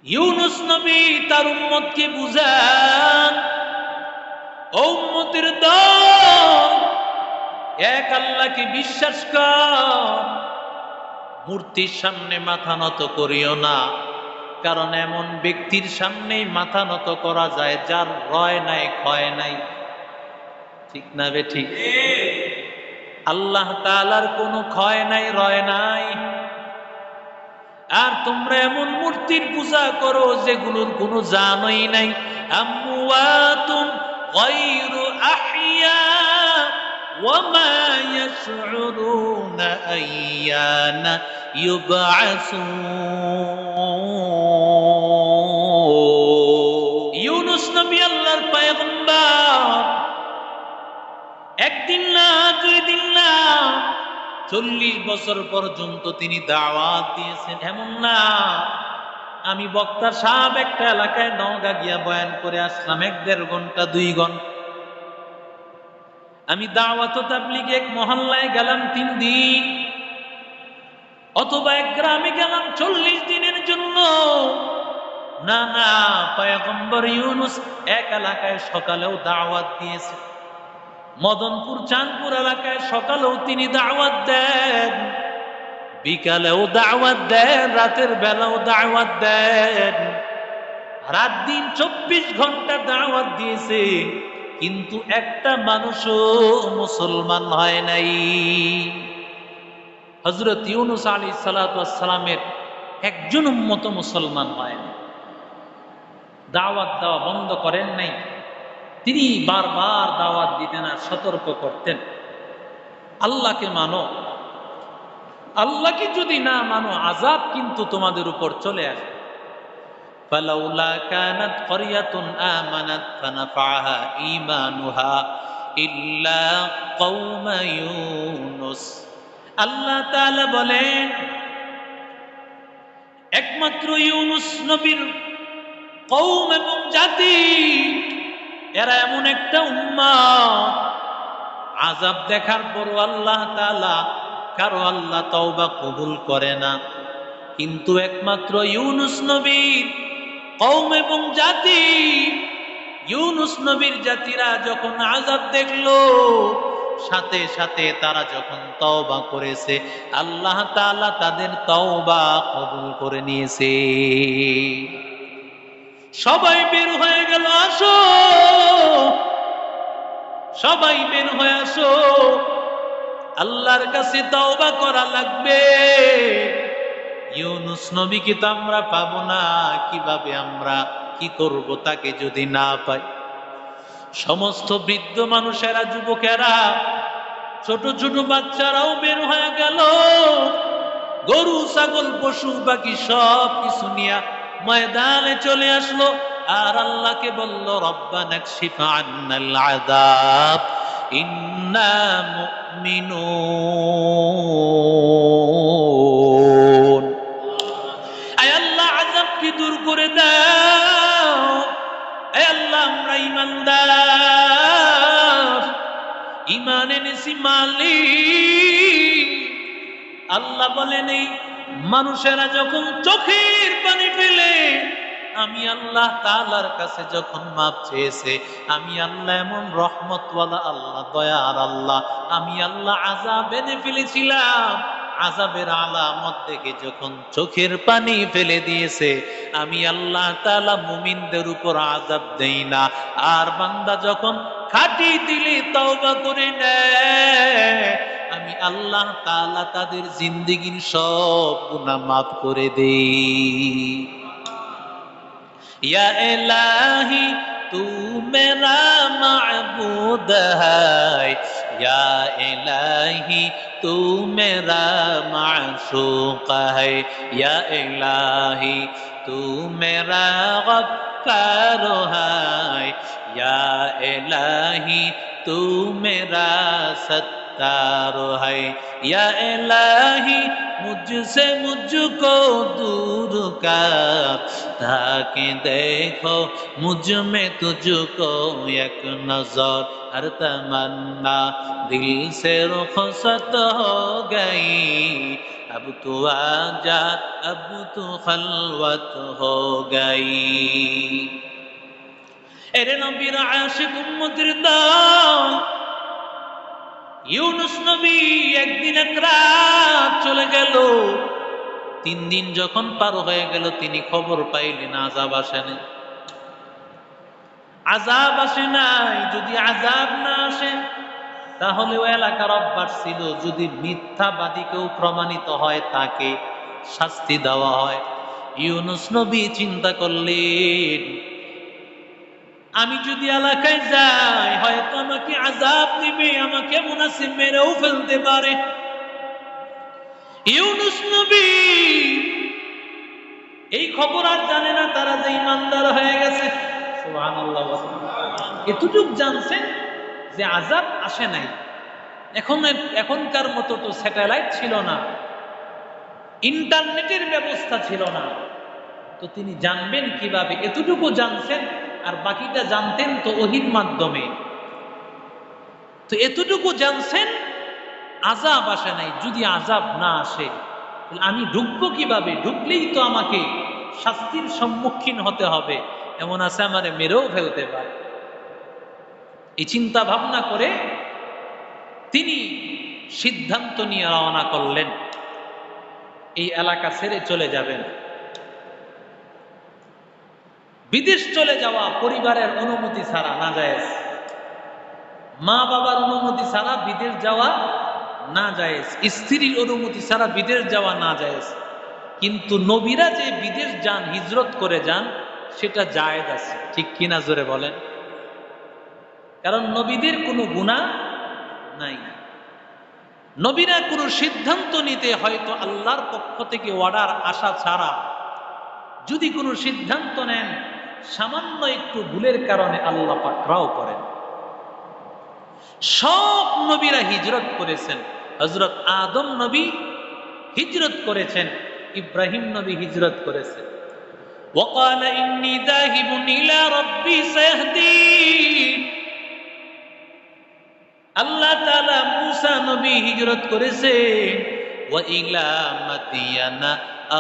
ইউনুস নবী তার উম্মতকে বুঝান, ও উম্মতের দল, এক আল্লাহকে বিশ্বাস কর, মূর্তির সামনে মাথা নত করিও না। কারণ এমন ব্যক্তির সামনেই মাথা নত করা যায় যার রয় নাই, ক্ষয় নাই। ঠিক না বে ঠিক? আল্লাহ তাআলার কোনো ক্ষয় নাই, রয় নাই। আর তোমরা এমন মূর্তির পূজা করো যেগুলোর কোনো জানই নাই। আমওয়াতুন গায়রু আহইয়া ওয়া মা ইয়াশউরুনা আইয়ানা ইউবআসুন। ইউনুস নবী আল্লাহর পয়গম্বর, একদিন না, দুই দিন না, 40 বছর পর্যন্ত তিনি দাওয়াত দিয়েছেন। এমন না আমি বক্তা সাহেব একটা এলাকায় নওগাঁ গিয়া বয়ান করে আসলাম 1-1.5 ঘন্টা, 2 ঘন্টা। আমি দাওয়াত তাবলীগে এক মহল্লায় গেলাম 3 দিন, অথবা এক গ্রামে গেলাম 40 দিনের জন্য। না না, পয়গম্বর ইউনুস এক এলাকায় সকালেও দাওয়াত দিয়েছে, মদনপুর চাঁদপুর এলাকায় সকালেও তিনি দাওয়াত দেন, বিকালেও দাওয়াত দেন, রাতের বেলাও দাওয়াত দেন। রাত দিন 24 ঘন্টা দাওয়াত দিয়েছে, কিন্তু একটা মানুষও মুসলমান হয় নাই। হযরত ইউনুস আলাইহিস সালাতু ওয়াস সালামের একজন উম্মত মুসলমান হয় না। দাওয়াত দেওয়া বন্ধ করেন নাই, তিনি বারবার দাওয়াত দিতেন আর সতর্ক করতেন, আল্লাহকে মানো, আল্লাহকে যদি না মানো আযাব কিন্তু তোমাদের উপর চলে আসবে। ফালাউলা কানাত ক্বরিয়াতুন আমানাত ফানাফাআহা ঈমানুহা ইল্লা কওমা ইউনুস। আল্লাহ তাআলা বলেন, একমাত্র ইউনুস নবীর কওম এবং জাতি, এরা এমন একটা উম্মত, আযাব দেখার পরও আল্লাহ তাআলা কারো আল্লাহ তওবা কবুল করে না। কিন্তু একমাত্র ইউনুস নবীর কওম এবং জাতি, ইউনুস নবীর জাতিরা যখন আযাব দেখলো, সাথে সাথে তারা যখন তওবা করেছে, আল্লাহ তাআলা তাদের তওবা কবুল করে নিয়েছে। সবাই বের হয়ে গেল, আসো, সবাই বের হয়ে আসো, আল্লাহর কাছে তওবা করা লাগবে। ইউনুস নবীকে তো আমরা পাবো না, কিভাবে আমরা কি করব তাকে যদি না পাই? সমস্ত বৃদ্ধ মানুষেরা, যুবকেরা, ছোট ছোট বাচ্চারাও বের হয়ে গেল, গরু ছাগল পশু বাকি সব কিছু নিয়ে ময়দানে চলে আসলো, আর আল্লাহকে বলল, রব্বানা কশিফ আন্নাল আযাব ইন্না মুমিনুন। আয় আল্লাহ, আযাবকে দূর করে দাও। আয় আল্লাহ, আমরা ঈমানদার, ঈমান এনেছি মালিক। আল্লাহ বলেন, এই মানুষেরা যখন চোখের পানি ফেলে আমি আল্লাহ তাআলার কাছে যখন মাপ চেয়েছে, আমি আল্লাহ এমন রহমতওয়ালা আল্লাহ, দয়ার আল্লাহ, আমি আল্লাহ আযাব এনে ফেলেছিলাম। আযাবের আলামত দেখে যখন চোখের পানি ফেলে দিয়েছে, আমি আল্লাহ তাআলা মুমিনদের উপর আযাব দেই না। আর বান্দা যখন খাঁটি দিলে তওবা করে নেয়, আমি আল্লাহ তাআলা তাদের জিন্দেগির সব গুনাহ মাফ করে দেই। या इलाही तू मेरा माबूद है, या इलाही तू मेरा माशूक है, या इलाही तू मेरा गफ्फार है, या इलाही तू मेरा सत्तार है, या इलाही मुझसे मुझको दूर कर, ताकि देखो मुझ में तुझको एक नजर, हर तमन्ना दिल से रुखसत हो गई, अब तो आजा अब तो खलवत हो गई। এরে নবীর আশিক উম্মতের দল, ইউনুস নবী একদিন এক রাত চলে গেল। 3 দিন যখন পার হয়ে গেল তিনি খবর পাইলেন আযাব আসে নাই। আযাব আসে নাই, যদি আযাব না আসে তাহলে ওই এলাকার অভ্যাস ছিল যদি মিথ্যাবাদী কেউ প্রমাণিত হয় তাকে শাস্তি দেওয়া হয়। ইউনুস নবী চিন্তা করলেন আমি যদি এলাকায় যাই হয়তো আমাকে আযাব দিবে, আমাকে মনে আছে মেরেও ফেলতে পারে। ইউনুস নবী এই খবর আর জানে না তারা যে ঈমানদার হয়ে গেছে। সুবহানাল্লাহ। এতটুক জানছেন যে আযাব আসে নাই। এখনকার মতো তো স্যাটেলাইট ছিল না, ইন্টারনেটের ব্যবস্থা ছিল না, তো তিনি জানবেন কিভাবে? এতটুকু জানছেন, আর বাকিটা জানতেন তো ওহীর মাধ্যমে। তো এতটুকু জানছেন আযাব আসে নাই, যদি আযাব না আসে তাহলে আমি ঢুকবো কিভাবে? ঢুকলেই তো আমাকে শাস্তির সম্মুখীন হতে হবে, এমন আছে আমারে মেরেও ফেলতে পারে। এই চিন্তা ভাবনা করে তিনি সিদ্ধান্ত নিয়ে রওনা করলেন এই এলাকা ছেড়ে চলে যাবেন। বিদেশ চলে যাওয়া পরিবারের অনুমতি ছাড়া নাজায়েজ, মা বাবার অনুমতি ছাড়া বিদেশ যাওয়া নাজায়েজ, স্ত্রীর অনুমতি ছাড়া বিদেশ যাওয়া নাজায়েজ। কিন্তু নবীরা যে বিদেশ যান, হিজরত করে যান, সেটা জায়েজ আছে, ঠিক কিনা জোরে বলেন? কারণ নবীদের কোনো গুনাহ নাই। নবীরা কোনো সিদ্ধান্ত নিতে হয়তো আল্লাহর পক্ষ থেকে অর্ডার আসা ছাড়া যদি কোনো সিদ্ধান্ত নেন, সামান্য একটু ভুলের কারণে আল্লাহ পাক রাও করেন। সব নবীরা হিজরত করেছেন। হযরত আদম নবী হিজরত করেছেন, ইব্রাহিম নবী হিজরত করেছেন। وقال إني ذاهب إلى ربي سيهدين। আল্লাহ তাআলা মূসা নবী হিজরত করেছেন। ওয়া ইলা মাদিয়ানা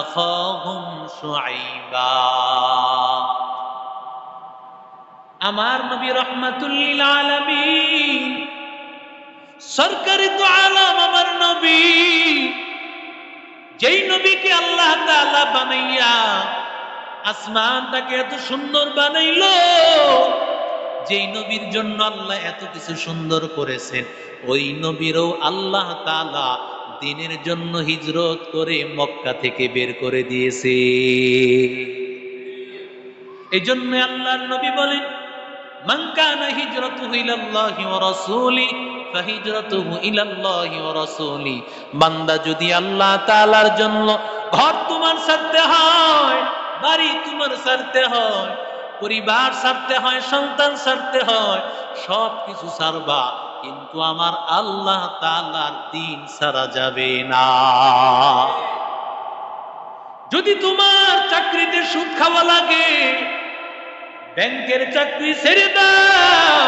আখাহুম শুআইবা। আমার নবী রাহমাতুল লিল আলামিন, সরকারি তো আলম আমার নবী, যেই নবীকে আল্লাহ তাআলা বানাইয়া আসমানটাকে এত সুন্দর বানাইলো, যেই নবীর জন্য আল্লাহ এত কিছু সুন্দর করেছেন, ওই নবীরও আল্লাহ তাআলা দ্বীনের জন্য হিজরত করে মক্কা থেকে বের করে দিয়েছে। এই জন্য আল্লাহর নবী বলেন মান কানা হিজরাতুহু ইলাল্লাহি ওয়া রাসূলি ফাহিজরাতুহু ইলাল্লাহি ওয়া রাসূলি। বান্দা যদি আল্লাহ তাআলার জন্য ঘর তোমার ছাড়তে হয়, বাড়ি তোমার ছাড়তে হয়, পরিবার ছাড়তে হয়, সন্তান ছাড়তে হয়, সব কিছু ছাড়বা, কিন্তু আমার আল্লাহ তাআলার দ্বীন ছাড়া যাবে না। যদি তোমার চাকরিতে সুদ খাওয়া লাগে, ব্যাংকের চাকরি ছেড়ে দাও,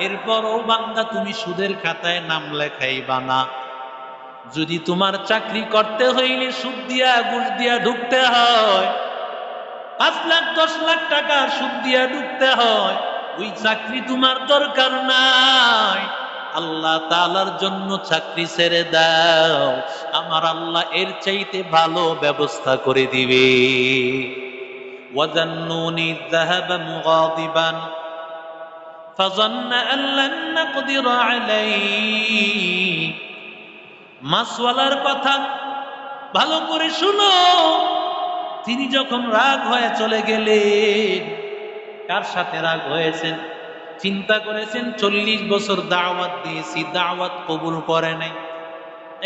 এরপরও বান্দা তুমি সুদের খাতায় নাম লেখাইবা না। যদি তোমার চাকরি করতে হইলে সুদ দিয়া ঘুষ দিয়া ঢুকতে হয়, 5 লাখ 10 লাখ টাকা সুদ দিয়া ঢুকতে হয়, ওই চাকরি তোমার দরকার নাই। আল্লাহ তাআলার জন্য চাকরি ছেড়ে দাও, আমার আল্লাহ এর চাইতে ভালো ব্যবস্থা করে দিবে। ওয়াজান্নুনি যাহাবা মুগাদিবান ফাযান্না আন লান নাকদির আলাইহি। মাসওয়ালার কথা ভালো করে শুনো। তিনি যখন রাগ হয়ে চলে গেলেন, কার সাথে রাগ হয়েছেন? চিন্তা করেছেন 40 বছর দাওয়াত দিয়েছি, দাওয়াত কবুল করে নাই,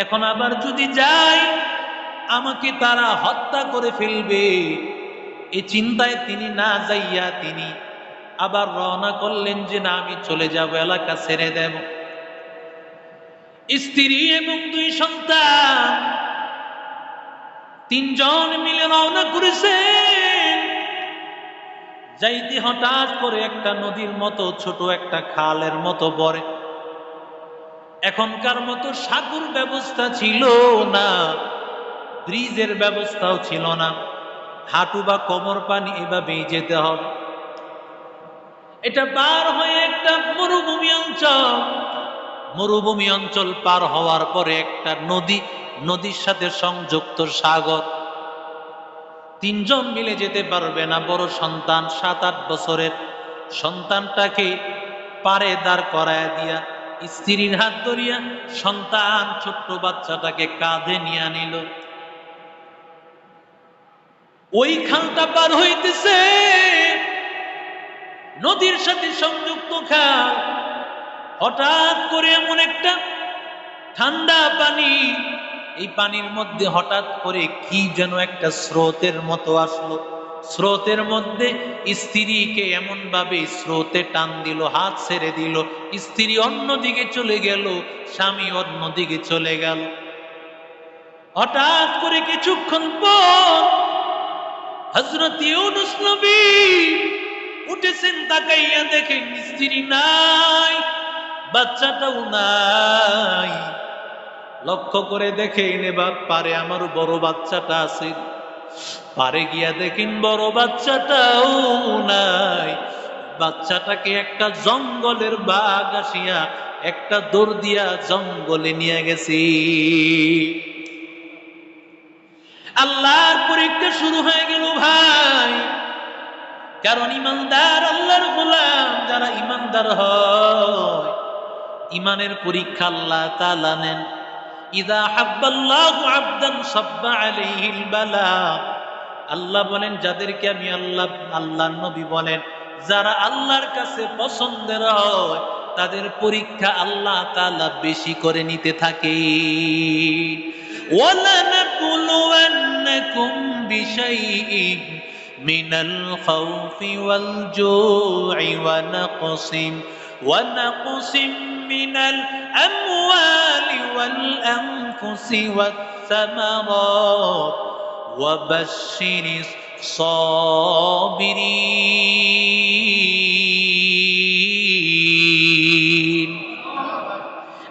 এখন আবার যদি যাই আমাকে তারা হত্যা করে ফেলবে। এই চিন্তায় তিনি না যাইয়া তিনি আবার রওনা করলেন যে না, আমি চলে যাব, এলাকা ছেড়ে দেব। স্ত্রী এবং 2 সন্তান 3 জন মিলে রওনা করেছেন। যাইতে হঠাৎ করে একটা নদীর মতো ছোট একটা খালের মতো পড়ে। এখনকার মতো সাগর ব্যবস্থা ছিল না, ব্রিজের ব্যবস্থাও ছিল না, হাঁটু বা কোমর পানি এভাবেই যেতে হবে। এটা পার হয়ে একটা মরুভূমি অঞ্চল, মরুভূমি অঞ্চল পার হওয়ার পরে একটা নদী, নদীর সাথে সংযুক্ত সাগর। তিনজন মিলে যেতে পারবে না। বড় সন্তান 7-8 বছরের সন্তানটাকে পারে দাঁড় করায় দিয়া স্ত্রীর হাত ধরিয়া সন্তান ছোট্ট বাচ্চাটাকে কাঁধে নিয়ে নিল। ওই খালটা পার হইতেছে, নদীর সাথে সংযুক্ত খাল। হঠাৎ করে এমন একটা ঠান্ডা পানি, এই পানির মধ্যে হঠাৎ করে কি যেন একটা স্রোতের মতো আসলো। স্রোতের মধ্যে স্ত্রীকে এমন ভাবে স্রোতে টান দিল, হাত ছেড়ে দিল। স্ত্রী অন্যদিকে চলে গেল, স্বামী অন্যদিকে চলে গেল। হঠাৎ করে কিছুক্ষণ পর হযরত ইউনূস নবী উঠেছেন, তাকাইয়া দেখেন স্ত্রী নাই, বাচ্চাটাও নাই। লক্ষ্য করে দেখেন এবার পারে আমার বড় বাচ্চাটা আছে। পারে গিয়া দেখেন বড় বাচ্চাটাও নাই। বাচ্চাটাকে একটা জঙ্গলের বাঘ আসিয়া একটা দৌড় দিয়া জঙ্গলে নিয়ে গেছি। আল্লাহর পরীক্ষা শুরু হয়ে গেল ভাই। কারণ ইমানদার আল্লাহর গোলাম যারা ইমানদার হয়, ইমানের পরীক্ষা আল্লাহ তাআলা নেন। ইযা হাব্বাল্লাহু আবদান সাব্বা আলাইহিল বালা। আল্লাহ বলেন যাদেরকে আমি আল্লাহর নবী বলেন যারা আল্লাহর কাছে পছন্দের হয়, তাদের পরীক্ষা আল্লাহ তাআলা বেশি করে নিতে থাকে। ওয়ালানাবলুওয়ান্নাকুম বিশাইইন মিনাল খাউফি ওয়াল জু'i ওয়া নাকসিম মিনাল আমওয়ালি ওয়াল আনফুসি ওয়াত সামারাত ওয়া বাশশিরিস সাবিরিন।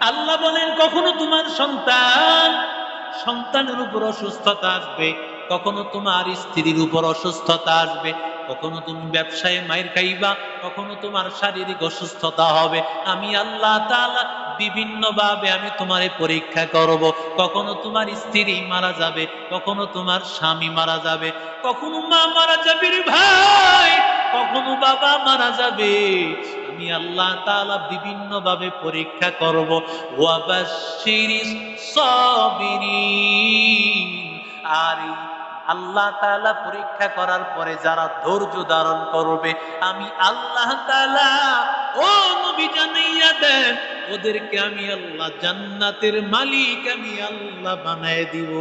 আল্লাহ বলেন কখনো তোমার সন্তানের উপর অসুস্থতা আসবে, কখনো তোমার স্ত্রীর উপর অসুস্থতা আসবে, কখনো তুমি ব্যবসায় মাইর খাইবা, কখনো তোমার শারীরিক অসুস্থতা হবে। আমি আল্লাহ তাআলা বিভিন্ন ভাবে আমি তোমারে পরীক্ষা করব। কখনো তোমার স্ত্রী মারা যাবে, কখনো তোমার স্বামী মারা যাবে, কখনো মা মারা যাবে রে ভাই, কখনো বাবা মারা যাবে। আমি আল্লাহ তাআলা বিভিন্ন ভাবে পরীক্ষা করব। ওয়া বাশশিরিস সাবিরিন। আর আল্লাহ তাআলা পরীক্ষা করার পরে যারা ধৈর্য ধারণ করবে, আমি আল্লাহ তাআলা ও নবী জানাইয়া দেন ওদেরকে আমি আল্লাহ জান্নাতের মালিক আমি আল্লাহ বানায় দিব।